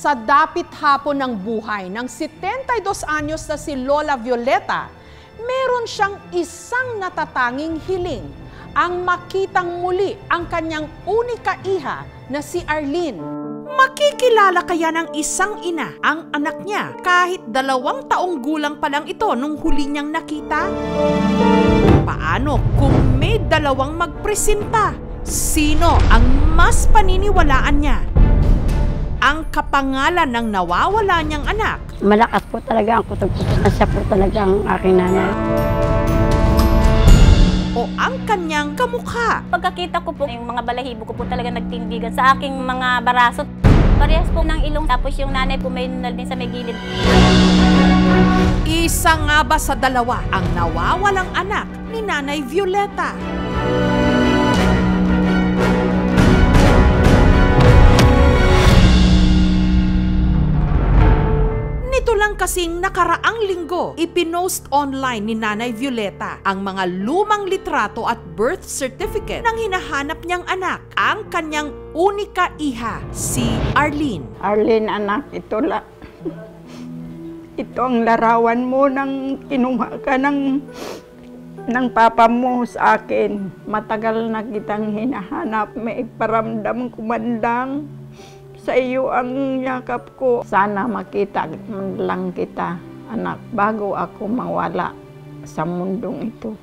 Sa dapit hapon ng buhay ng 72 anyos na si Lola Violeta, meron siyang isang natatanging hiling, ang makitang muli ang kanyang unika iha na si Arlene. Makikilala kaya ng isang ina ang anak niya kahit 2 taong gulang pa lang ito nung huli niyang nakita? Paano kung may 2 magpresenta? Sino ang mas paniniwalaan niya? Ang kapangalan ng nawawala niyang anak. Malakas po talaga ang kutob-kutob na siya po talaga ang aking nanay. O ang kanyang kamukha. Pagkakita ko po, yung mga balahibo ko po talaga nagtindigan sa aking mga baraso. Parehas po ng ilong, tapos yung nanay po may nunal din sa may gilid. Isa nga ba sa 2 ang nawawalang anak ni Nanay Violeta? Nito lang kasing nakaraang linggo, ipinost online ni Nanay Violeta ang mga lumang litrato at birth certificate ng hinahanap niyang anak, ang kanyang unika iha, si Arlene. Arlene, anak, ito ang larawan mo nang kinuha ka ng papa mo sa akin. Matagal na kitang hinahanap, may paramdam ko man lang. Sa iyo ang yakap ko. Sana makita man lang kita, anak, bago ako mawala sa mundong ito.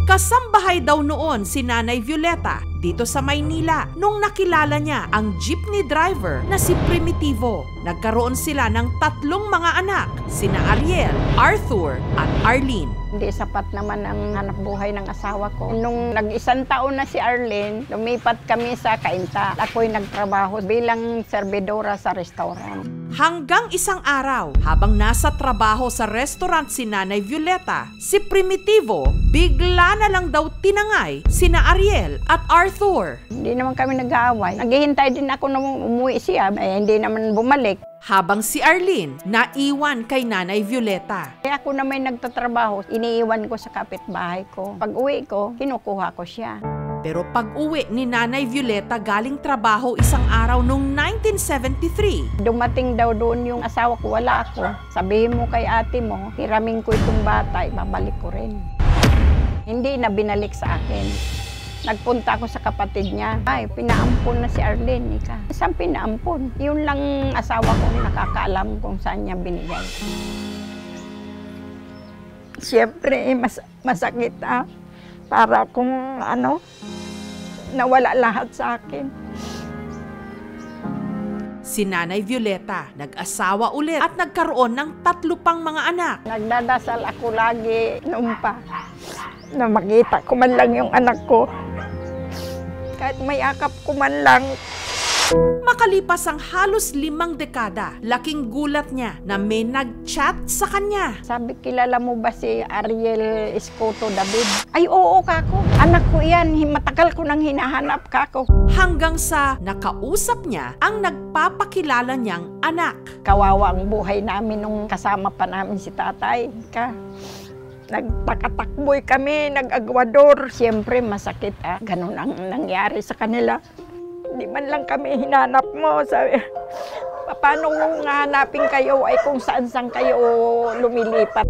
Kasambahay daw noon si Nanay Violeta dito sa Maynila nung nakilala niya ang jeepney driver na si Primitivo. Nagkaroon sila ng 3 mga anak, sina Ariel, Arthur at Arlene. Hindi sapat naman ang hanap buhay ng asawa ko. Nung nag-1 taon na si Arlene, lumipat kami sa Cainta. Ako'y nagtrabaho bilang serbidora sa restaurant. Hanggang isang araw, habang nasa trabaho sa restaurant si Nanay Violeta, si Primitivo bigla na lang daw tinangay sina Ariel at Arthur. Hindi naman kami nag-aaway. Naghihintay din ako na umuwi siya, hindi naman bumalik. Habang si Arlene naiwan kay Nanay Violeta. Ako na may nagtatrabaho, iniiwan ko sa kapitbahay ko. Pag uwi ko, kinukuha ko siya. Pero pag-uwi ni Nanay Violeta galing trabaho isang araw noong 1973. Dumating daw doon yung asawa ko, wala ako. Sabihin mo kay ate mo, hiramin ko itong bata, ibabalik ko rin. Hindi na binalik sa akin. Nagpunta ako sa kapatid niya. Ay, pinaampon na si Arlene, ika. Saan pinaampon? Yun lang asawa ko nakakaalam kung saan niya binigay. Siyempre, masakit para kung nawala lahat sa akin. Si Nanay Violeta nag-asawa ulit at nagkaroon ng 3 pang mga anak. Nagdadasal ako lagi noon pa na makita ko man lang yung anak ko. Kahit may akap ko man lang. Makalipas ang halos 5 dekada, laking gulat niya na may nag-chat sa kanya. Sabi, kilala mo ba si Ariel Escoto David? Ay, oo kako. Anak ko yan. Matagal ko nang hinahanap kako. Hanggang sa nakausap niya ang nagpapakilala niyang anak. Kawawa ang buhay namin nung kasama pa namin si tatay. Nagtakatakboy kami, nag-agwador. Siyempre masakit ganun ang nangyari sa kanila. Hindi man lang kami hinanap mo. Sabi, paano nga hanapin kayo ay kung saan kayo lumilipat.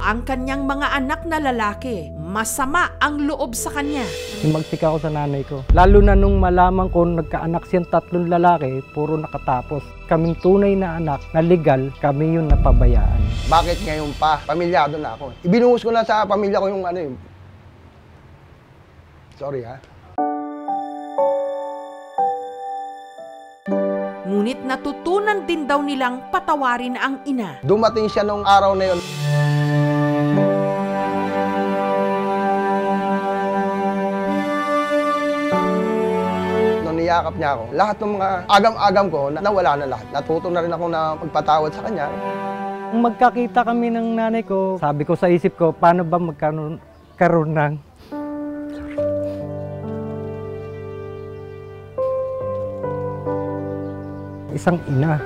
Ang kanyang mga anak na lalaki, masama ang loob sa kanya. Magtika ko sa nanay ko. Lalo na nung malaman ko nagkaanak siyang 3 lalaki, puro nakatapos. Kaming tunay na anak na legal, kami yung napabayaan. Bakit ngayon pa? Pamilyado na ako. Ibinuhos ko na sa pamilya ko yung Sorry Ngunit natutunan din daw nilang patawarin ang ina. Dumating siya nung araw na yun. Nung niyakap niya ako, lahat ng mga agam-agam ko, nawala na lahat. Natuto na rin ako na magpatawad sa kanya. Nung magkakita kami ng nanay ko, sabi ko sa isip ko, paano ba magkaroon ng isang ina.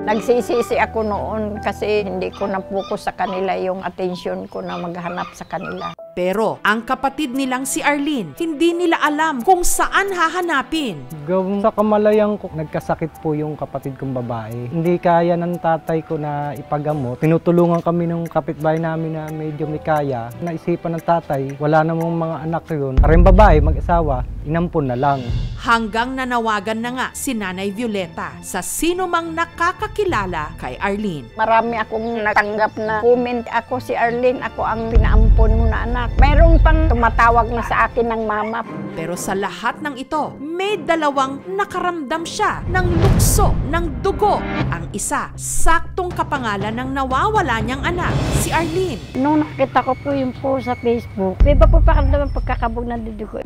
Nagsisisi ako noon kasi hindi ko na-focus sa kanila yung attention ko na maghanap sa kanila. Pero ang kapatid nilang si Arlene, hindi nila alam kung saan hahanapin. Gawin sa kamalayan ko, nagkasakit po yung kapatid kong babae. Hindi kaya ng tatay ko na ipagamot. Tinutulungan kami ng kapitbahay namin na medyo may kaya. Naisipan ng tatay, wala namang mga anak yun. Parang babae, mag-asawa, inampun na lang. Hanggang nanawagan na nga si Nanay Violeta sa sino mang nakakakilala kay Arlene. Marami akong natanggap na comment. Ako si Arlene, ako ang pinaampon mo na anak. Mayroong pang tumatawag na sa akin ng mama. Pero sa lahat ng ito, may dalawang nakaramdam siya ng lukso ng dugo. Ang isa, saktong kapangalan ng nawawala niyang anak, si Arlene. Nung nakita ko po yung post sa Facebook, may iba po pakiramdam ang pagkakabog ng dugo.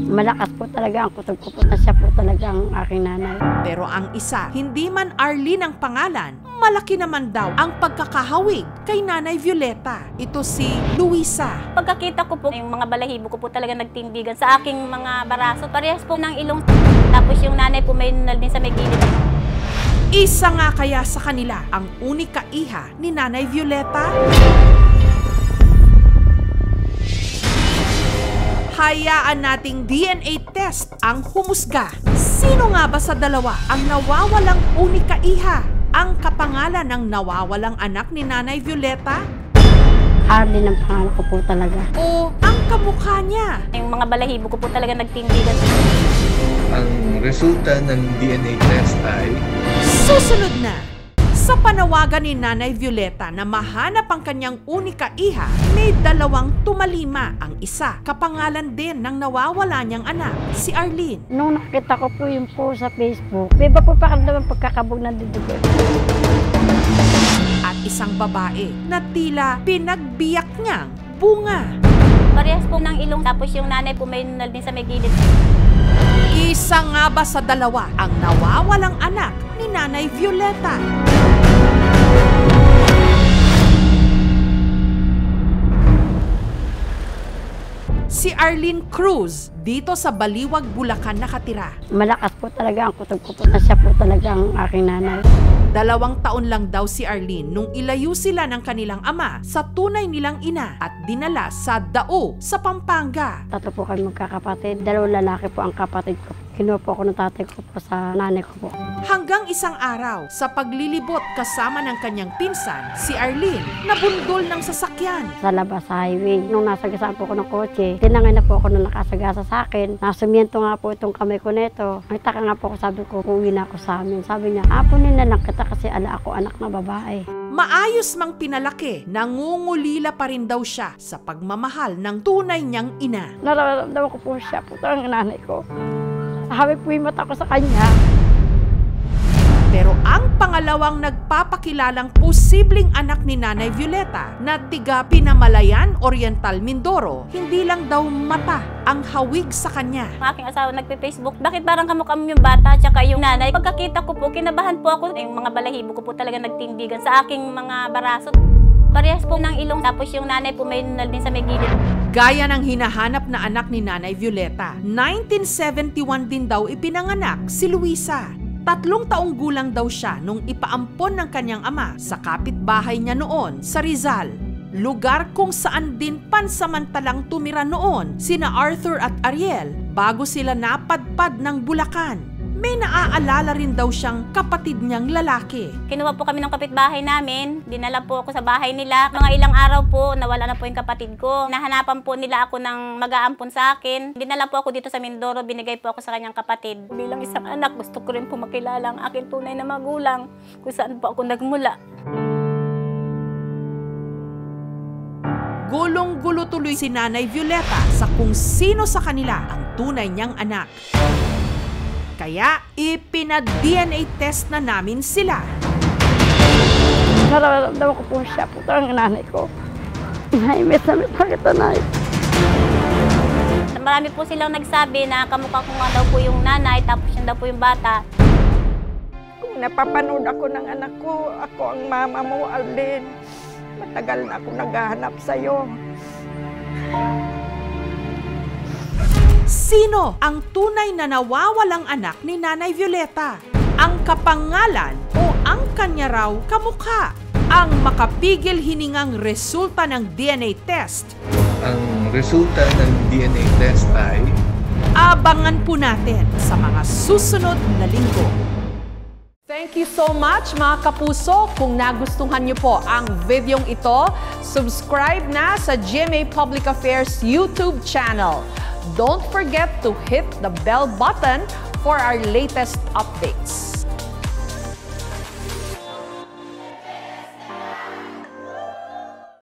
Malakas po talaga ang kutob ko po na siya po talaga ang aking nanay. Pero ang isa, hindi man Arlene ang pangalan, malaki naman daw ang pagkakahawig kay Nanay Violeta. Ito si Luisa. Pagkakita ko po, yung mga balahibo ko po talaga nagtindigan sa aking mga baraso. Parehas po ng ilong. Tapos yung nanay po may nunal din sa may gilid. Isa nga kaya sa kanila ang unika iha ni Nanay Violeta? Hayaan nating DNA test ang humusga. Sino nga ba sa dalawa ang nawawalang unika iha? Ang kapangalan ng nawawalang anak ni Nanay Violeta? Arlene ang pangalan ko po talaga. O ang kamukha niya? Yung mga balahibo ko po talaga nagtindigan. Ang resulta ng DNA test ay Susunod na! Sa panawagan ni Nanay Violeta na mahanap ang kanyang unika iha, may dalawang tumalima. Ang isa, kapangalan din ng nawawala niyang anak, si Arlene. Nung nakita ko po yung post sa Facebook, may iba po pakiramdam ang pagkakabog ng dugo. At isang babae na tila pinagbiyak niyang bunga. Parehas po ng ilong. Tapos yung nanay po may nunal din sa may gilid. Isa nga ba sa dalawa ang nawawalang anak ni Nanay Violeta? Si Arlene Cruz, dito sa Baliwag, Bulacan nakatira. Malakas po talaga ang kutob ko po na siya po talaga ang aking nanay. 2 taon lang daw si Arlene nung ilayo sila ng kanilang ama sa tunay nilang ina at dinala sa Dao sa Pampanga. 3 po kami magkakapatid. 2 lalaki po ang kapatid ko. Kinuha po ako ng tatay ko po sa nanay ko po. Hanggang isang araw, sa paglilibot kasama ng kanyang pinsan, si Arlene nabundol ng sasakyan. Sa labas sa highway. Nung nasagasaan po ako ng kotse, tinangay na po ako nung nakasagasa sa akin. Nasumiento nga po itong kamay ko neto. Nagtaka nga po ako, sabi ko, uwi na ako sa amin. Sabi niya, apunin na lang kita kasi ala ako anak na babae. Maayos mang pinalaki, nangungulila pa rin daw siya sa pagmamahal ng tunay niyang ina. Nararamdaman ko po siya po ang nanay ko. Sabi po yung mata ko sa kanya. Pero ang pangalawang nagpapakilalang posibleng anak ni Nanay Violeta na tiga Pinamalayan, Oriental, Mindoro, hindi lang daw mata ang hawig sa kanya. Ang aking asawa nagpe-Facebook, bakit parang kamukha mo yung bata tsaka yung nanay? Pagkakita ko po, kinabahan po ako. Yung mga balahibo ko po talaga nagtindigan sa aking mga baraso. Parehas po ng ilong. Tapos yung nanay po may nunal din sa may gilid. Gaya ng hinahanap na anak ni Nanay Violeta, 1971 din daw ipinanganak si Luisa. 3 taong gulang daw siya nung ipaampon ng kanyang ama sa kapitbahay niya noon sa Rizal. Lugar kung saan din pansamantalang tumira noon sina Arthur at Ariel bago sila napadpad ng Bulacan. May naaalala rin daw siyang kapatid niyang lalaki. Kinuha po kami ng kapitbahay namin. Dinala po ako sa bahay nila. Mga ilang araw po, nawala na po yung kapatid ko. Nahanapan po nila ako ng mag-aampon sa akin. Dinala po ako dito sa Mindoro. Binigay po ako sa kanyang kapatid. Bilang isang anak, gusto ko rin po makilala ang aking tunay na magulang kung saan po ako nagmula. Gulong-gulo tuloy si Nanay Violeta sa kung sino sa kanila ang tunay niyang anak. Kaya ipina-DNA test na namin sila. Nararamdaman ko po siya po ang nanay ko. Naimis na kita, Nay. Marami po silang nagsabi na kamukha ko nga daw po yung nanay, tapos yun daw po yung bata. Kung napapanood ako ng anak ko, ako ang mama mo, Arlene. Matagal na ako naghahanap sa'yo. Sino ang tunay na nawawalang anak ni Nanay Violeta? ang kapangalan o ang kanya raw kamukha. Ang makapigil hiningang resulta ng DNA test. Ang resulta ng DNA test ay Abangan po natin sa mga susunod na linggo. Thank you so much mga kapuso. Kung nagustuhan niyo po ang videong ito, subscribe na sa GMA Public Affairs YouTube channel. Don't forget to hit the bell button for our latest updates.